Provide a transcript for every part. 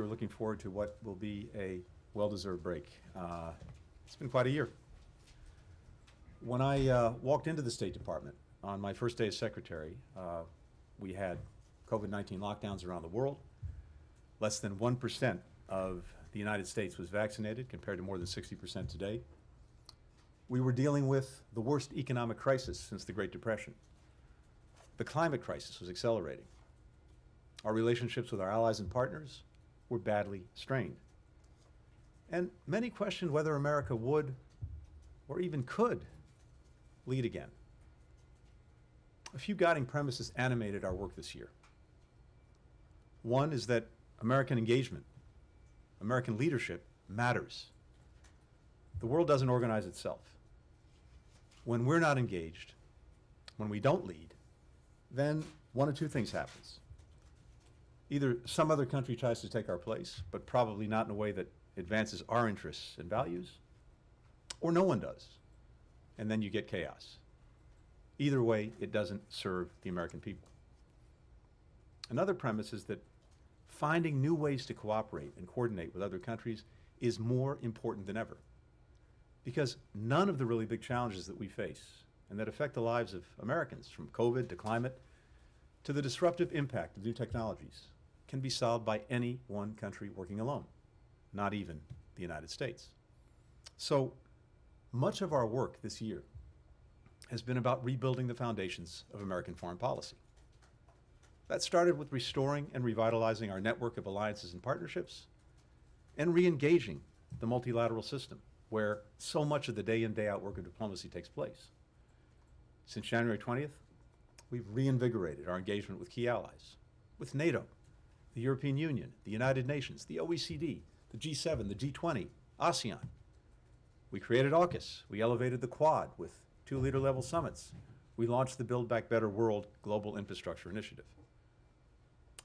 looking forward to what will be a well-deserved break. It's been quite a year. When I walked into the State Department on my first day as secretary, we had COVID-19 lockdowns around the world. Less than 1% of the United States was vaccinated, compared to more than 60% today. We were dealing with the worst economic crisis since the Great Depression. The climate crisis was accelerating. Our relationships with our allies and partners were badly strained. And many questioned whether America would, or even could, lead again. A few guiding premises animated our work this year. One is that American engagement, American leadership matters. The world doesn't organize itself. When we're not engaged, when we don't lead, then one of two things happens. Either some other country tries to take our place, but probably not in a way that advances our interests and values, or no one does, and then you get chaos. Either way, it doesn't serve the American people. Another premise is that finding new ways to cooperate and coordinate with other countries is more important than ever, because none of the really big challenges that we face and that affect the lives of Americans, from COVID to climate to the disruptive impact of new technologies, can be solved by any one country working alone, not even the United States. So much of our work this year has been about rebuilding the foundations of American foreign policy. That started with restoring and revitalizing our network of alliances and partnerships, and re-engaging the multilateral system, where so much of the day in, day out work of diplomacy takes place. Since January 20th, we've reinvigorated our engagement with key allies, with NATO, the European Union, the United Nations, the OECD, the G7, the G20, ASEAN. We created AUKUS. We elevated the Quad with 2 leader-level summits. We launched the Build Back Better World Global Infrastructure Initiative.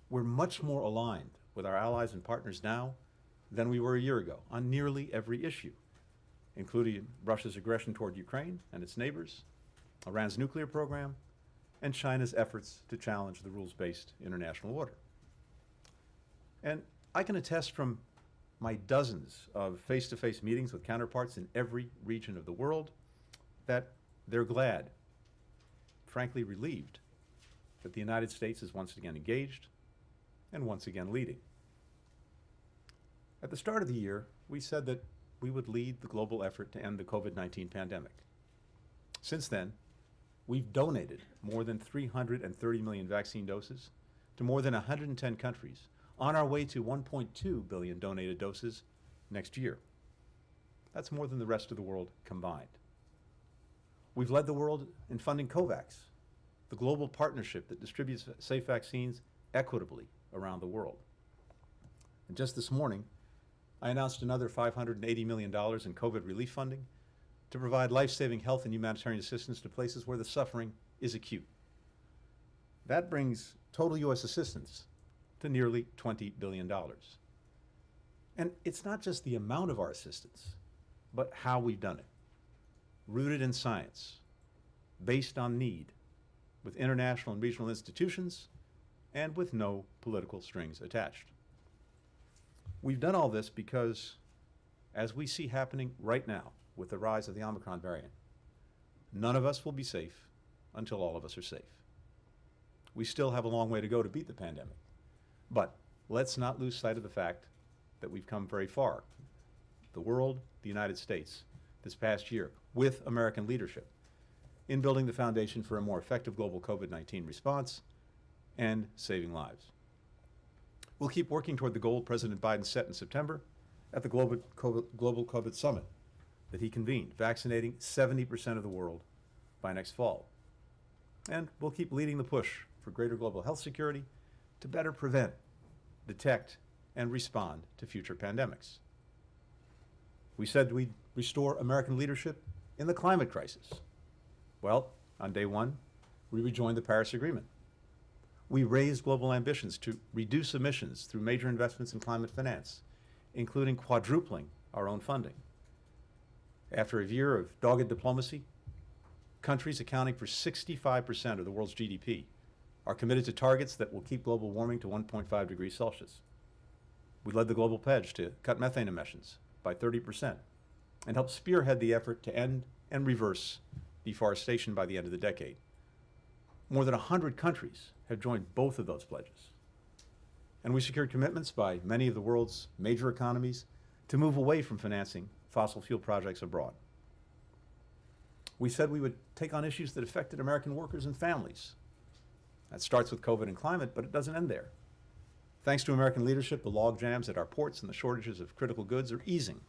We're much more aligned with our allies and partners now than we were a year ago on nearly every issue, including Russia's aggression toward Ukraine and its neighbors, Iran's nuclear program, and China's efforts to challenge the rules-based international order. And I can attest from my dozens of face-to-face meetings with counterparts in every region of the world that they're glad, frankly relieved, that the United States is once again engaged and once again leading. At the start of the year, we said that we would lead the global effort to end the COVID-19 pandemic. Since then, we've donated more than 330 million vaccine doses to more than 110 countries, on our way to 1.2 billion donated doses next year. That's more than the rest of the world combined. We've led the world in funding COVAX, the global partnership that distributes safe vaccines equitably around the world. And just this morning, I announced another $580 million in COVID relief funding to provide life-saving health and humanitarian assistance to places where the suffering is acute. That brings total U.S. assistance to nearly $20 billion. And it's not just the amount of our assistance, but how we've done it. Rooted in science, based on need, with international and regional institutions, and with no political strings attached. We've done all this because, as we see happening right now with the rise of the Omicron variant, none of us will be safe until all of us are safe. We still have a long way to go to beat the pandemic. But let's not lose sight of the fact that we've come very far, the world, the United States, this past year, with American leadership, in building the foundation for a more effective global COVID-19 response and saving lives. We'll keep working toward the goal President Biden set in September at the Global COVID Summit that he convened, vaccinating 70% of the world by next fall. And we'll keep leading the push for greater global health security to better prevent, detect, and respond to future pandemics. We said we'd restore American leadership in the climate crisis. Well, on day one, we rejoined the Paris Agreement. We raised global ambitions to reduce emissions through major investments in climate finance, including quadrupling our own funding. After a year of dogged diplomacy, countries accounting for 65% of the world's GDP are committed to targets that will keep global warming to 1.5 degrees Celsius. We led the global pledge to cut methane emissions by 30% and helped spearhead the effort to end and reverse deforestation by the end of the decade. More than 100 countries have joined both of those pledges. And we secured commitments by many of the world's major economies to move away from financing fossil fuel projects abroad. We said we would take on issues that affected American workers and families. That starts with COVID and climate, but it doesn't end there. Thanks to American leadership, the log jams at our ports and the shortages of critical goods are easing.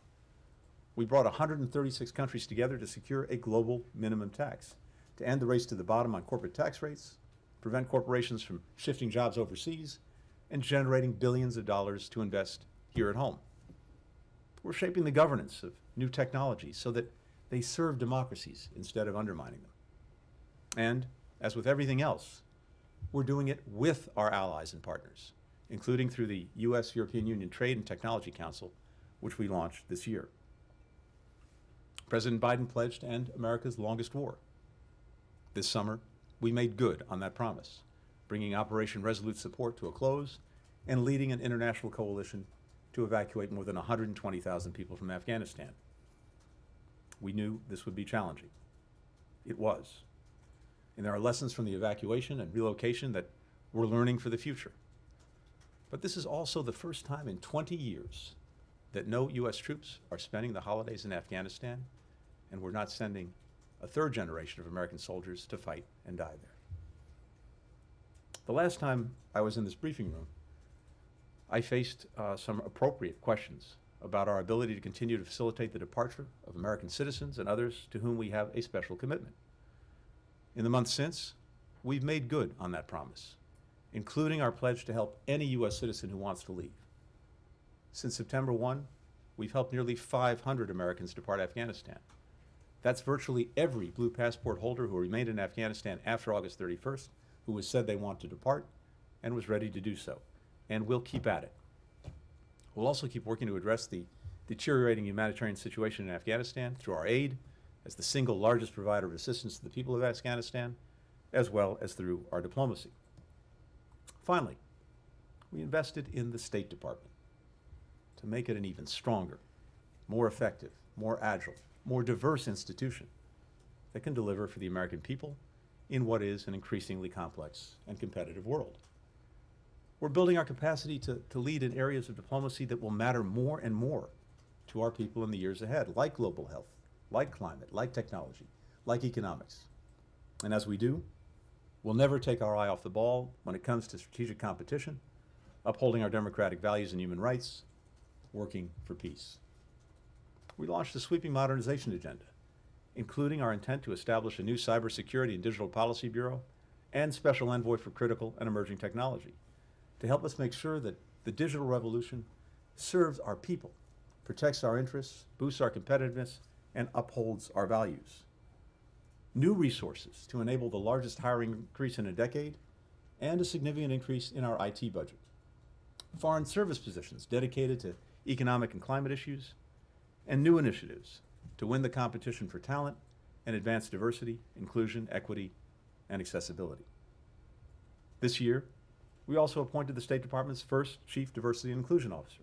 We brought 136 countries together to secure a global minimum tax, to end the race to the bottom on corporate tax rates, prevent corporations from shifting jobs overseas, and generating billions of dollars to invest here at home. We're shaping the governance of new technologies so that they serve democracies instead of undermining them. And, as with everything else, we're doing it with our allies and partners, including through the U.S.-European Union Trade and Technology Council, which we launched this year. President Biden pledged to end America's longest war. This summer, we made good on that promise, bringing Operation Resolute Support to a close and leading an international coalition to evacuate more than 120,000 people from Afghanistan. We knew this would be challenging. It was. And there are lessons from the evacuation and relocation that we're learning for the future. But this is also the first time in 20 years that no U.S. troops are spending the holidays in Afghanistan, and we're not sending a third generation of American soldiers to fight and die there. The last time I was in this briefing room, I faced some appropriate questions about our ability to continue to facilitate the departure of American citizens and others to whom we have a special commitment. In the months since, we've made good on that promise, including our pledge to help any U.S. citizen who wants to leave. Since September 1, we've helped nearly 500 Americans depart Afghanistan. That's virtually every blue passport holder who remained in Afghanistan after August 31st, who has said they want to depart and was ready to do so. And we'll keep at it. We'll also keep working to address the deteriorating humanitarian situation in Afghanistan through our aid as the single largest provider of assistance to the people of Afghanistan, as well as through our diplomacy. Finally, we invested in the State Department to make it an even stronger, more effective, more agile, more diverse institution that can deliver for the American people in what is an increasingly complex and competitive world. We're building our capacity to lead in areas of diplomacy that will matter more and more to our people in the years ahead, like global health, like climate, like technology, like economics. And as we do, we'll never take our eye off the ball when it comes to strategic competition, upholding our democratic values and human rights, working for peace. We launched a sweeping modernization agenda, including our intent to establish a new cybersecurity and digital policy bureau and special envoy for critical and emerging technology to help us make sure that the digital revolution serves our people, protects our interests, boosts our competitiveness, and upholds our values. New resources to enable the largest hiring increase in a decade and a significant increase in our IT budget. Foreign service positions dedicated to economic and climate issues, and new initiatives to win the competition for talent and advance diversity, inclusion, equity, and accessibility. This year, we also appointed the State Department's first Chief Diversity and Inclusion Officer,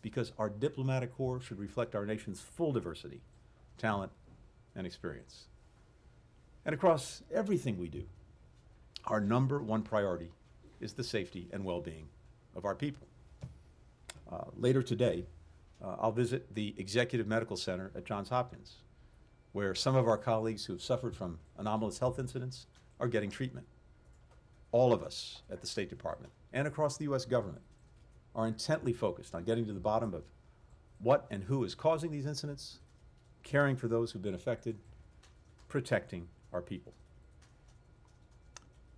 because our diplomatic corps should reflect our nation's full diversity, talent, and experience. And across everything we do, our number one priority is the safety and well-being of our people. Later today, I'll visit the Executive Medical Center at Johns Hopkins, where some of our colleagues who have suffered from anomalous health incidents are getting treatment. All of us at the State Department and across the U.S. government are intently focused on getting to the bottom of what and who is causing these incidents, caring for those who've been affected, protecting our people.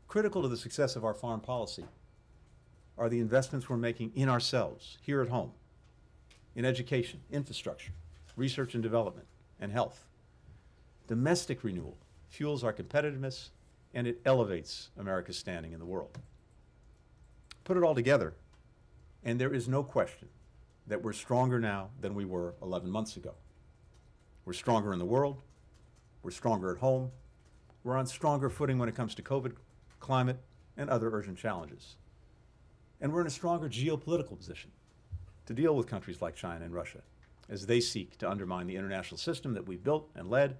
Critical to the success of our foreign policy are the investments we're making in ourselves, here at home, in education, infrastructure, research and development, and health. Domestic renewal fuels our competitiveness, and it elevates America's standing in the world. Put it all together, and there is no question that we're stronger now than we were 11 months ago. We're stronger in the world, we're stronger at home, we're on stronger footing when it comes to COVID, climate, and other urgent challenges. And we're in a stronger geopolitical position. to deal with countries like China and Russia as they seek to undermine the international system that we've built and led,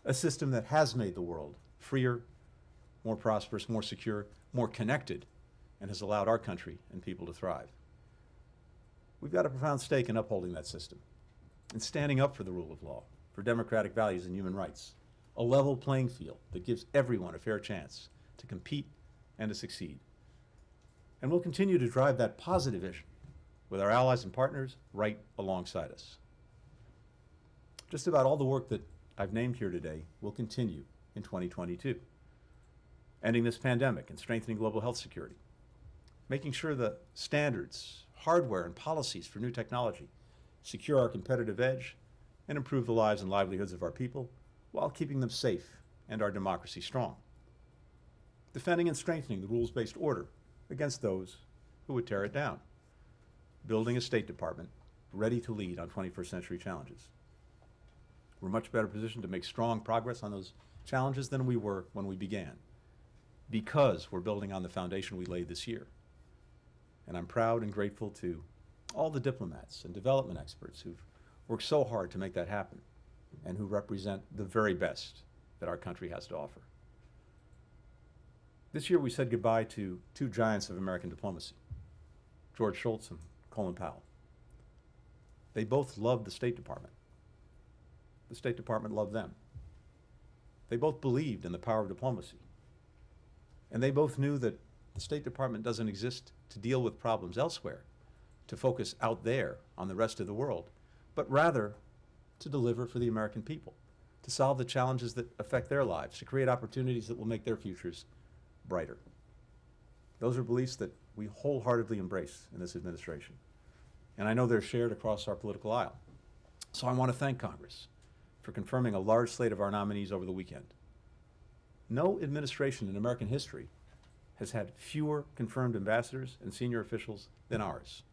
a system that has made the world freer, more prosperous, more secure, more connected, and has allowed our country and people to thrive. We've got a profound stake in upholding that system and standing up for the rule of law, for democratic values and human rights, a level playing field that gives everyone a fair chance to compete and to succeed. And we'll continue to drive that positive vision with our allies and partners right alongside us. Just about all the work that I've named here today will continue in 2022. Ending this pandemic and strengthening global health security, making sure the standards, hardware, and policies for new technology secure our competitive edge and improve the lives and livelihoods of our people while keeping them safe and our democracy strong. Defending and strengthening the rules-based order against those who would tear it down. Building a State Department ready to lead on 21st century challenges. We're much better positioned to make strong progress on those challenges than we were when we began, because we're building on the foundation we laid this year. And I'm proud and grateful to all the diplomats and development experts who've worked so hard to make that happen and who represent the very best that our country has to offer. This year we said goodbye to two giants of American diplomacy, George Schultz and Colin Powell. They both loved the State Department. The State Department loved them. They both believed in the power of diplomacy. And they both knew that the State Department doesn't exist to deal with problems elsewhere, to focus out there on the rest of the world, but rather to deliver for the American people, to solve the challenges that affect their lives, to create opportunities that will make their futures brighter. Those are beliefs that we wholeheartedly embrace in this administration. And I know they're shared across our political aisle. So I want to thank Congress for confirming a large slate of our nominees over the weekend. No administration in American history has had fewer confirmed ambassadors and senior officials than ours.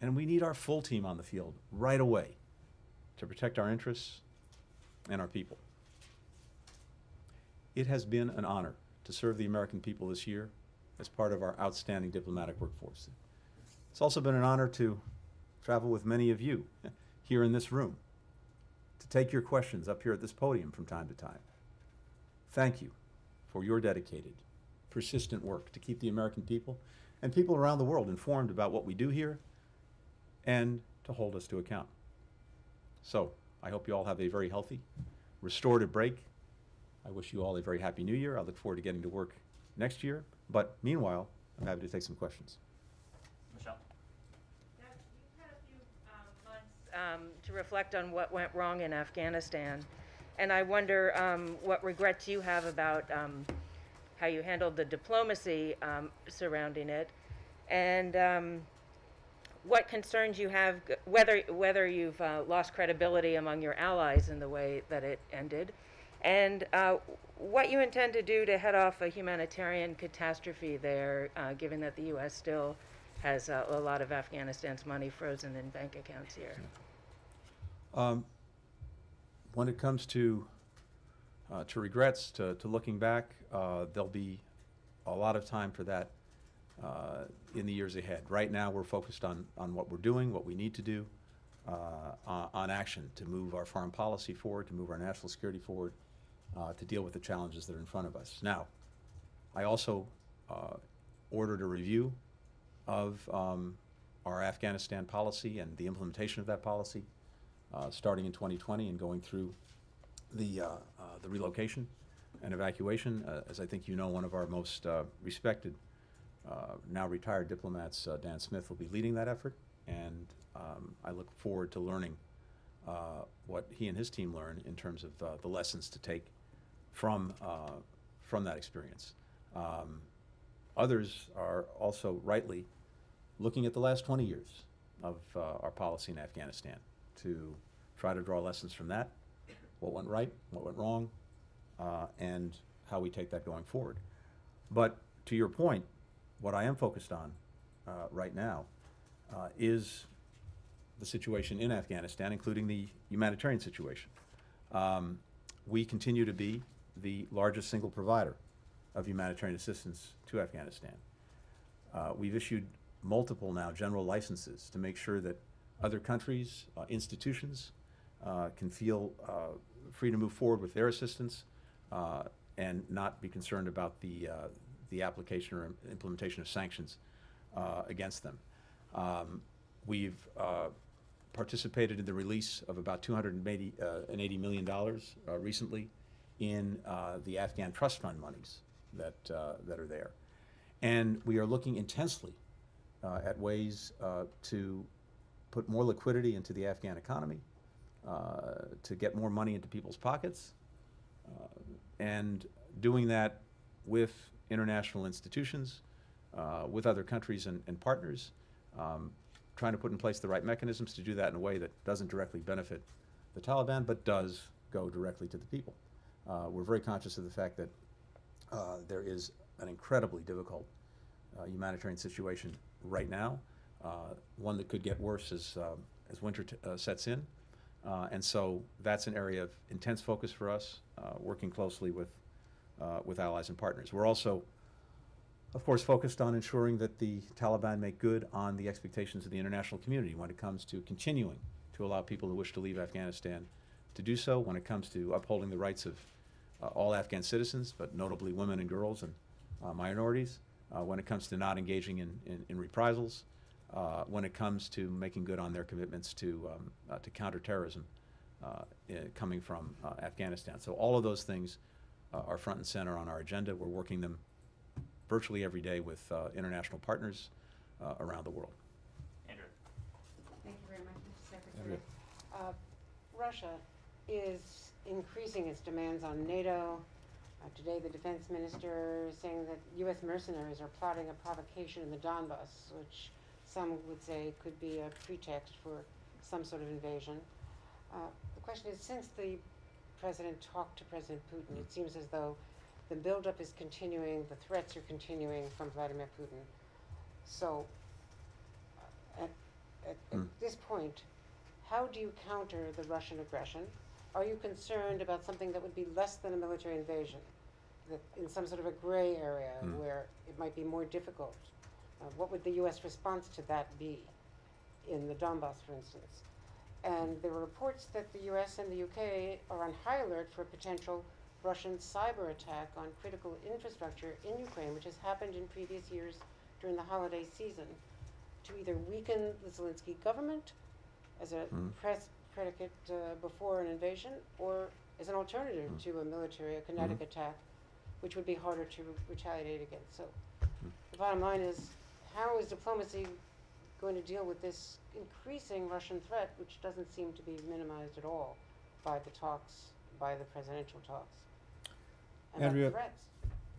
And we need our full team on the field right away to protect our interests and our people. It has been an honor to serve the American people this year as part of our outstanding diplomatic workforce. It's also been an honor to travel with many of you here in this room, to take your questions up here at this podium from time to time. Thank you for your dedicated, persistent work to keep the American people and people around the world informed about what we do here and to hold us to account. So I hope you all have a very healthy, restorative break. I wish you all a very happy new year. I look forward to getting to work next year. But meanwhile, I'm happy to take some questions. Michelle. Now, you've had a few months to reflect on what went wrong in Afghanistan. And I wonder what regrets you have about how you handled the diplomacy surrounding it, and what concerns you have, whether you've lost credibility among your allies in the way that it ended, and what you intend to do to head off a humanitarian catastrophe there, given that the U.S. still has a lot of Afghanistan's money frozen in bank accounts here. When it comes to regrets, to looking back, there'll be a lot of time for that in the years ahead. Right now, we're focused on what we're doing, what we need to do, on action to move our foreign policy forward, to move our national security forward, to deal with the challenges that are in front of us. Now, I also ordered a review of our Afghanistan policy and the implementation of that policy, starting in 2020 and going through the relocation and evacuation. As I think you know, one of our most respected, now retired diplomats, Dan Smith, will be leading that effort, and I look forward to learning what he and his team learn in terms of the lessons to take from that experience. Others are also rightly looking at the last 20 years of our policy in Afghanistan to try to draw lessons from that, what went right, what went wrong, and how we take that going forward. But to your point, what I am focused on right now is the situation in Afghanistan, including the humanitarian situation. We continue to be the largest single provider of humanitarian assistance to Afghanistan. We've issued multiple now general licenses to make sure that other countries, institutions can feel free to move forward with their assistance and not be concerned about the application or implementation of sanctions against them. We've participated in the release of about $280 million recently in the Afghan trust fund monies that are there. And we are looking intensely at ways to put more liquidity into the Afghan economy, to get more money into people's pockets, and doing that with international institutions, with other countries and partners, trying to put in place the right mechanisms to do that in a way that doesn't directly benefit the Taliban, but does go directly to the people. We're very conscious of the fact that there is an incredibly difficult humanitarian situation right now, one that could get worse as winter sets in. And so that's an area of intense focus for us, working closely with allies and partners. We're also, of course, focused on ensuring that the Taliban make good on the expectations of the international community when it comes to continuing to allow people who wish to leave Afghanistan to do so, when it comes to upholding the rights of all Afghan citizens, but notably women and girls and minorities, when it comes to not engaging in reprisals, when it comes to making good on their commitments to counterterrorism coming from Afghanistan. So all of those things are front and center on our agenda. We're working them virtually every day with international partners around the world. Andrew. Thank you very much, Mr. Secretary. Russia is increasing its demands on NATO. Today, the defense minister is saying that U.S. mercenaries are plotting a provocation in the Donbass, which some would say could be a pretext for some sort of invasion. The question is, since the president talked to President Putin, it seems as though the buildup is continuing, the threats are continuing from Vladimir Putin. So, at this point, how do you counter the Russian aggression? Are you concerned about something that would be less than a military invasion, that in some sort of a gray area where it might be more difficult? What would the U.S. response to that be in the Donbass, for instance? And there were reports that the U.S. and the U.K. are on high alert for a potential Russian cyber attack on critical infrastructure in Ukraine, which has happened in previous years during the holiday season, to either weaken the Zelensky government as a predicate before an invasion, or as an alternative to a military, a kinetic attack, which would be harder to retaliate against. So the bottom line is, how is diplomacy going to deal with this increasing Russian threat, which doesn't seem to be minimized at all by the talks, by the presidential talks? And Andrea, threats.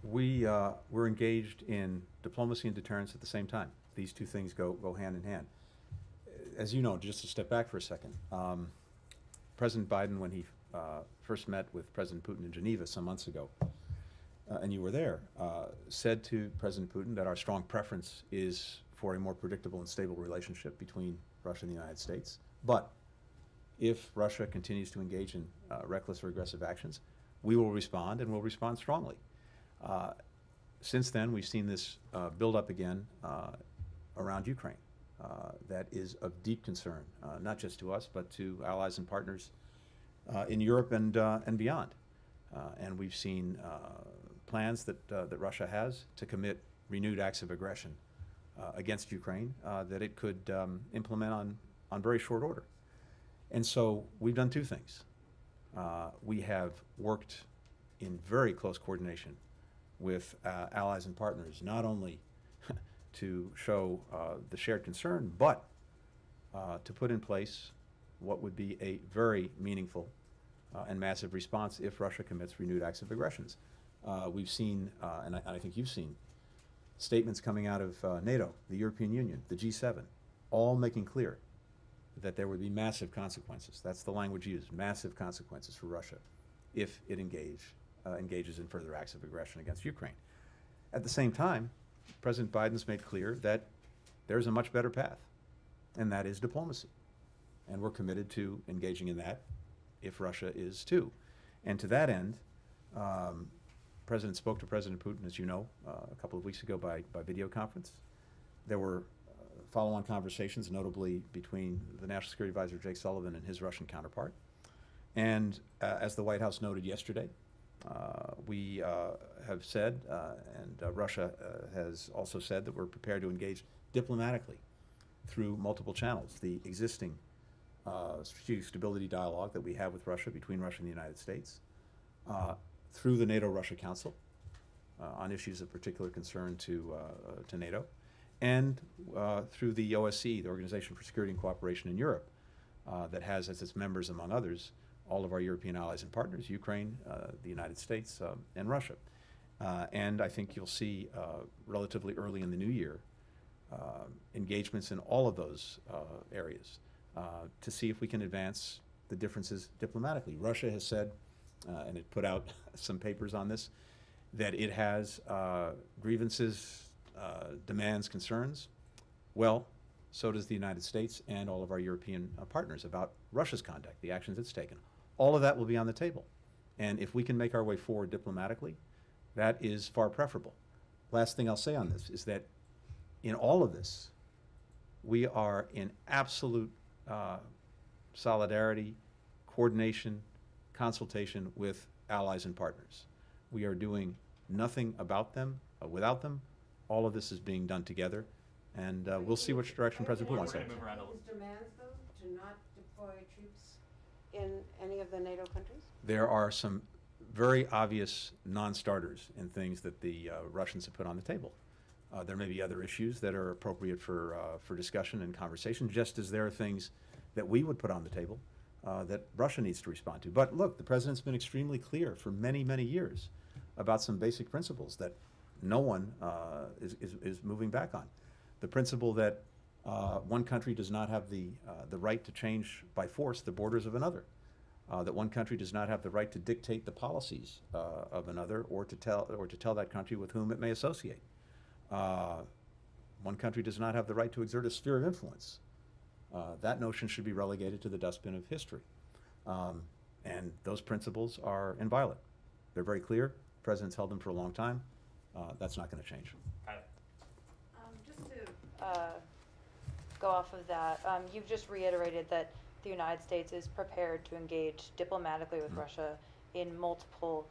we're engaged in diplomacy and deterrence at the same time. These two things go hand in hand. As you know, just to step back for a second, President Biden, when he first met with President Putin in Geneva some months ago, and you were there, said to President Putin that our strong preference is for a more predictable and stable relationship between Russia and the United States. But if Russia continues to engage in reckless or aggressive actions, we will respond, and we'll respond strongly. Since then, we've seen this build up again around Ukraine. That is of deep concern, not just to us, but to allies and partners in Europe and beyond. And we've seen plans that Russia has to commit renewed acts of aggression against Ukraine that it could implement on very short order. And so we've done two things. We have worked in very close coordination with allies and partners, not only to show the shared concern, but to put in place what would be a very meaningful and massive response if Russia commits renewed acts of aggressions. We've seen, and I think you've seen, statements coming out of NATO, the European Union, the G7, all making clear that there would be massive consequences. That's the language used, massive consequences for Russia if it engages in further acts of aggression against Ukraine. At the same time, President Biden's made clear that there's a much better path, and that is diplomacy. And we're committed to engaging in that if Russia is too. And to that end, President spoke to President Putin, as you know, a couple of weeks ago by video conference. There were follow-on conversations, notably between the National Security Advisor Jake Sullivan and his Russian counterpart. And as the White House noted yesterday, we have said, and Russia has also said, that we're prepared to engage diplomatically through multiple channels. The existing strategic stability dialogue that we have with Russia, between Russia and the United States, through the NATO-Russia Council on issues of particular concern to NATO, and through the OSCE, the Organization for Security and Cooperation in Europe, that has as its members, among others, all of our European allies and partners, Ukraine, the United States, and Russia. And I think you'll see relatively early in the new year engagements in all of those areas to see if we can advance the differences diplomatically. Russia has said, and it put out some papers on this, that it has grievances, demands, concerns. Well, so does the United States and all of our European partners about Russia's conduct, the actions it's taken. All of that will be on the table. And if we can make our way forward diplomatically, that is far preferable. Last thing I'll say on this is that in all of this, we are in absolute solidarity, coordination, consultation with allies and partners. We are doing nothing about them, without them. All of this is being done together, and we'll see which direction President Putin wants to. His demands, though, to not deploy troops in any of the NATO countries? There are some very obvious non-starters in things that the Russians have put on the table. There may be other issues that are appropriate for discussion and conversation, just as there are things that we would put on the table that Russia needs to respond to. But look, the President's been extremely clear for many, many years about some basic principles that no one is moving back on. The principle that one country does not have the right to change by force the borders of another. That one country does not have the right to dictate the policies of another, or to tell that country with whom it may associate. One country does not have the right to exert a sphere of influence. That notion should be relegated to the dustbin of history. And those principles are inviolate. They're very clear. The President's held them for a long time. That's not going to change. Just to go off of that, you've just reiterated that the United States is prepared to engage diplomatically with Russia in multiple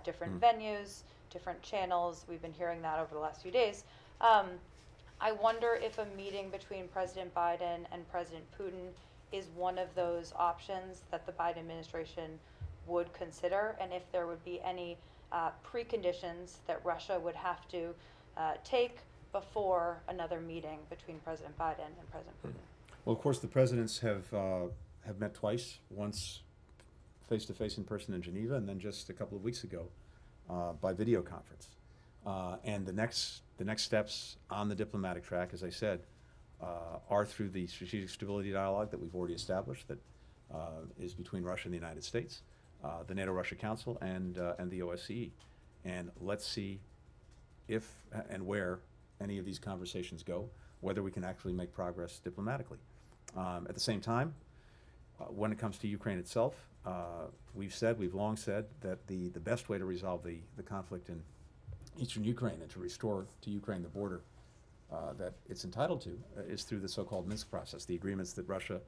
different venues, different channels. We've been hearing that over the last few days. I wonder if a meeting between President Biden and President Putin is one of those options that the Biden administration would consider, and if there would be any preconditions that Russia would have to take before another meeting between President Biden and President Putin. Well, of course, the presidents have met twice, once face-to-face in person in Geneva, and then just a couple of weeks ago by video conference. And the next steps on the diplomatic track, as I said, are through the strategic stability dialogue that we've already established, that is between Russia and the United States, the NATO-Russia Council, and the OSCE. And let's see if and where any of these conversations go, whether we can actually make progress diplomatically. At the same time, when it comes to Ukraine itself, we've long said that the best way to resolve the conflict in eastern Ukraine and to restore to Ukraine the border that it's entitled to is through the so-called Minsk process, the agreements that Russia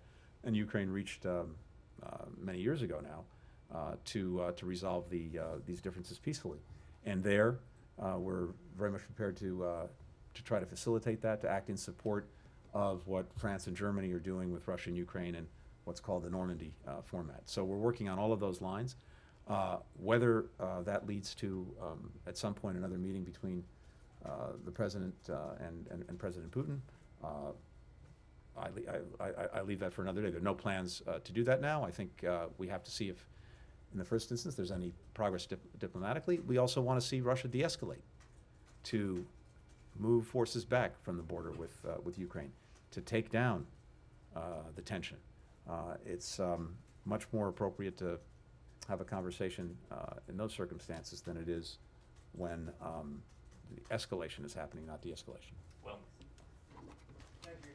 and Ukraine reached many years ago now to resolve these differences peacefully. And there, we're very much prepared to try to facilitate that, to act in support of what France and Germany are doing with Russia and Ukraine and what's called the Normandy format. So we're working on all of those lines. Whether that leads to, at some point, another meeting between the President and President Putin, I leave that for another day. There are no plans to do that now. I think we have to see if, in the first instance, there's any progress diplomatically. We also want to see Russia de-escalate, to move forces back from the border with Ukraine, to take down the tension. It's much more appropriate to have a conversation in those circumstances than it is when the escalation is happening, not de-escalation. Well, thank you,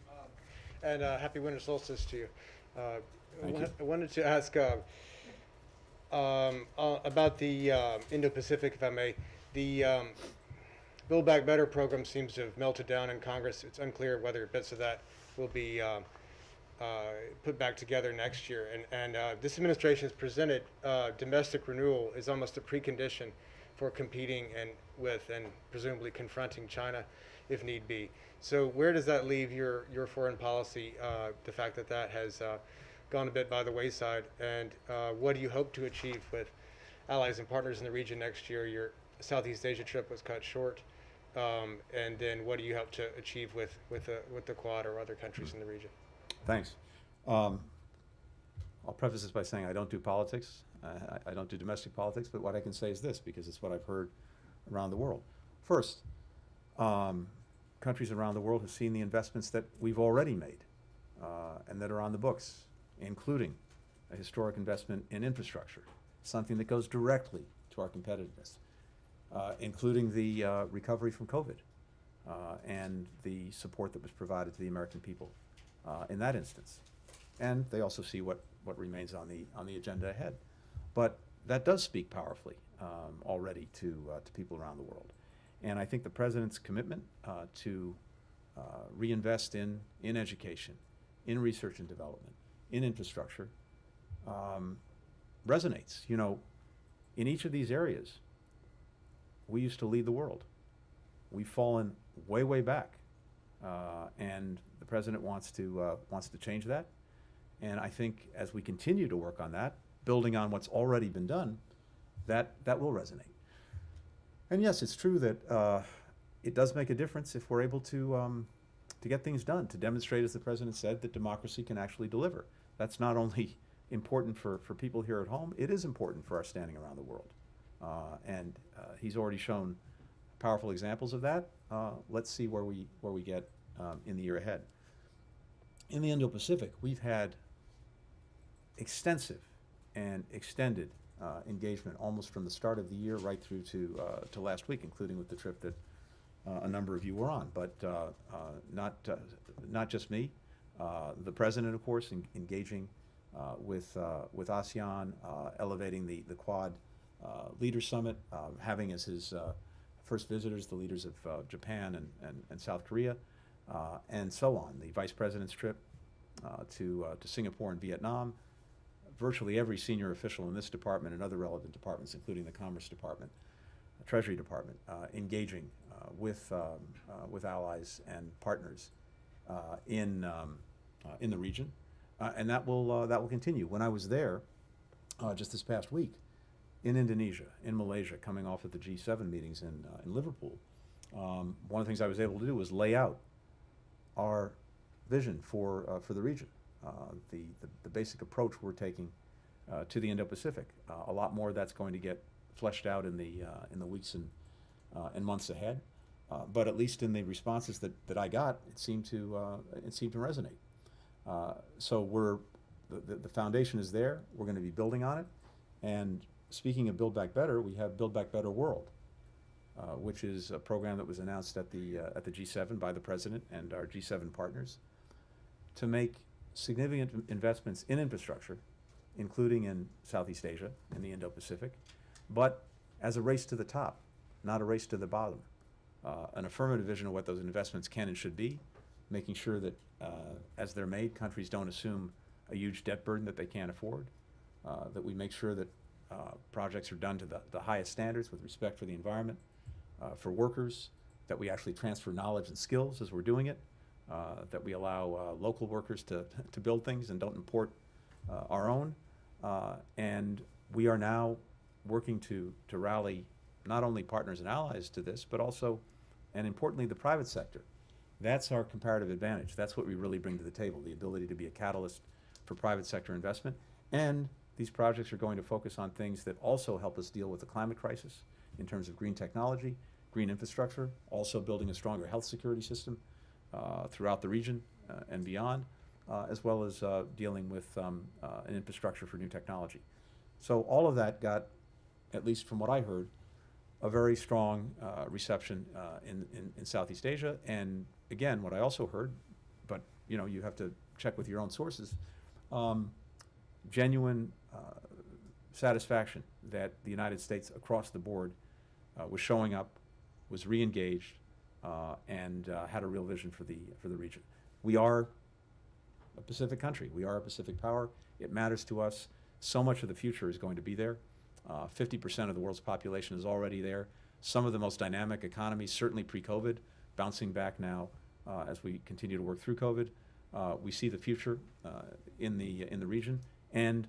and happy winter solstice to you. Thank you. I wanted to ask about the Indo-Pacific, if I may. Build Back Better program seems to have melted down in Congress. It's unclear whether bits of that will be put back together next year. And this administration has presented domestic renewal is almost a precondition for competing with and presumably confronting China if need be. So where does that leave your foreign policy, the fact that that has gone a bit by the wayside? And what do you hope to achieve with allies and partners in the region next year? Your Southeast Asia trip was cut short. And then what do you hope to achieve with the Quad or other countries in the region? Thanks. I'll preface this by saying I don't do politics. I don't do domestic politics, but what I can say is this, because it's what I've heard around the world. First, countries around the world have seen the investments that we've already made and that are on the books, including a historic investment in infrastructure, something that goes directly to our competitiveness, including the recovery from COVID and the support that was provided to the American people in that instance. And they also see what remains on the agenda ahead. But that does speak powerfully already to people around the world. And I think the President's commitment to reinvest in education, in research and development, in infrastructure resonates. You know, in each of these areas, we used to lead the world. We've fallen way, way back. And the President wants to change that. And I think as we continue to work on that, building on what's already been done, that will resonate. And yes, it's true that it does make a difference if we're able to get things done, to demonstrate, as the President said, that democracy can actually deliver. That's not only important for people here at home, it is important for our standing around the world. And he's already shown powerful examples of that. Let's see where we get in the year ahead. In the Indo-Pacific, we've had extensive and extended engagement almost from the start of the year right through to last week, including with the trip that a number of you were on. But not just me. The President, of course, engaging with ASEAN, elevating the Quad Leaders Summit, having as his first visitors the leaders of Japan and South Korea, and so on. The Vice President's trip to Singapore and Vietnam. Virtually every senior official in this department and other relevant departments, including the Commerce Department, Treasury Department, engaging with allies and partners in the region, and that will continue. When I was there just this past week, in Indonesia, in Malaysia, coming off of the G7 meetings in Liverpool, one of the things I was able to do was lay out our vision for the region, the basic approach we're taking to the Indo-Pacific. A lot more that's going to get fleshed out in the weeks and months ahead. But at least in the responses that I got, it seemed to resonate. So the foundation is there. We're going to be building on it. And speaking of Build Back Better, we have Build Back Better World, which is a program that was announced at the G7 by the President and our G7 partners to make significant investments in infrastructure, including in Southeast Asia and the Indo-Pacific, but as a race to the top, not a race to the bottom. An affirmative vision of what those investments can and should be, making sure that as they're made, countries don't assume a huge debt burden that they can't afford, that we make sure that projects are done to the highest standards with respect for the environment, for workers, that we actually transfer knowledge and skills as we're doing it, that we allow local workers to build things and don't import our own. And we are now working to rally not only partners and allies to this, but also, and importantly, the private sector. That's our comparative advantage. That's what we really bring to the table, the ability to be a catalyst for private sector investment. And these projects are going to focus on things that also help us deal with the climate crisis in terms of green technology, green infrastructure, also building a stronger health security system throughout the region and beyond, as well as dealing with an infrastructure for new technology. So all of that got, at least from what I heard, a very strong reception in Southeast Asia. And again, what I also heard, but you know, you have to check with your own sources, genuine satisfaction that the United States across the board was showing up was re-engaged, and had a real vision for the region. We are a Pacific country. We are a Pacific power. It matters to us. So much of the future is going to be there. 50% of the world's population is already there. Some of the most dynamic economies, certainly pre-COVID, bouncing back now as we continue to work through COVID. We see the future in the region, and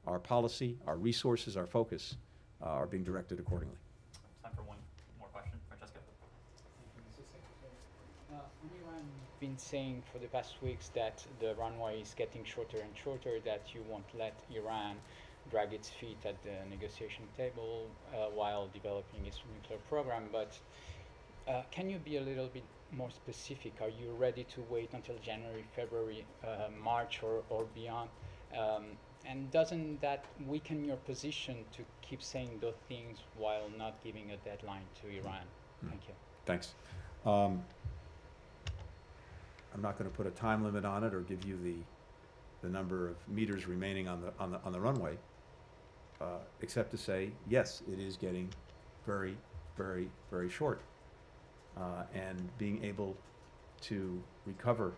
our policy, our resources, our focus are being directed accordingly. Time for one more question. Francesca? Thank you, Mr. Secretary. Iran's been saying for the past weeks that the runway is getting shorter and shorter, that you won't let Iran drag its feet at the negotiation table while developing its nuclear program. But can you be a little bit more specific? Are you ready to wait until January, February, March, or beyond? And doesn't that weaken your position to keep saying those things while not giving a deadline to Iran? Thank you. Thanks. I'm not going to put a time limit on it or give you the number of meters remaining on the runway, except to say yes, it is getting very, very, very short, and being able to recover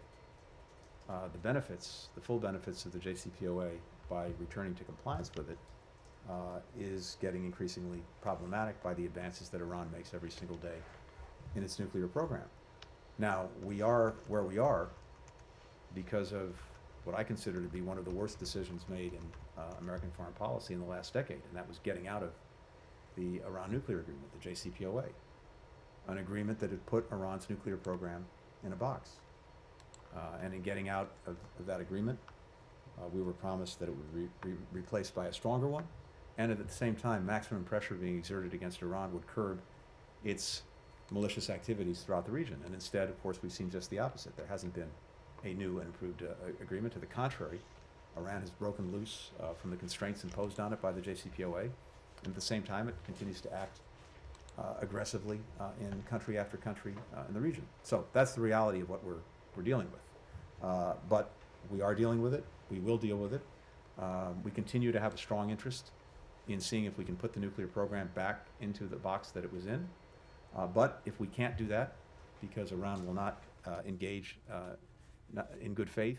the benefits, the full benefits of the JCPOA by returning to compliance with it is getting increasingly problematic by the advances that Iran makes every single day in its nuclear program. Now, we are where we are because of what I consider to be one of the worst decisions made in American foreign policy in the last decade, and that was getting out of the Iran nuclear agreement, the JCPOA, an agreement that had put Iran's nuclear program in a box. And in getting out of that agreement, we were promised that it would be replaced by a stronger one, and at the same time, maximum pressure being exerted against Iran would curb its malicious activities throughout the region. And instead, of course, we've seen just the opposite. There hasn't been a new and improved agreement. To the contrary, Iran has broken loose from the constraints imposed on it by the JCPOA, and at the same time, it continues to act aggressively in country after country in the region. So that's the reality of what we're dealing with. But we are dealing with it. We will deal with it. We continue to have a strong interest in seeing if we can put the nuclear program back into the box that it was in. But if we can't do that, because Iran will not engage in good faith,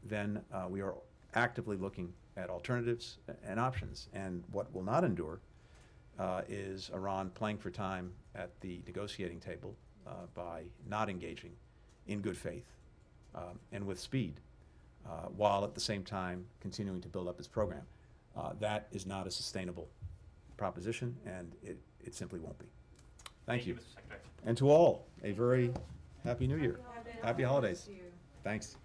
then we are actively looking at alternatives and options. And what will not endure is Iran playing for time at the negotiating table by not engaging in good faith and with speed, while at the same time continuing to build up its program. That is not a sustainable proposition, and it simply won't be. Thank you. Mr. Secretary. And to all, a very happy New Year. Happy holidays. to you. Thanks.